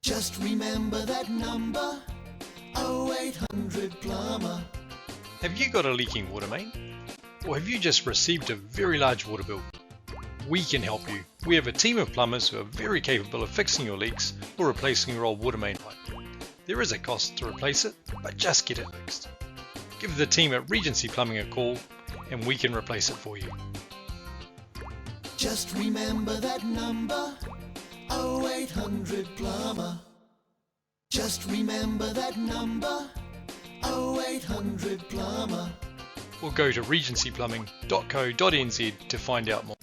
Just remember that number, 0800 Plumber. Have you got a leaking water main? Or have you just received a very large water bill? We can help you. We have a team of plumbers who are very capable of fixing your leaks or replacing your old water main pipe. There is a cost to replace it, but just get it fixed. Give the team at Regency Plumbing a call and we can replace it for you. Just remember that number, 0800 Plumber. Just remember that number, 0800 Plumber. Or go to regencyplumbing.co.nz to find out more.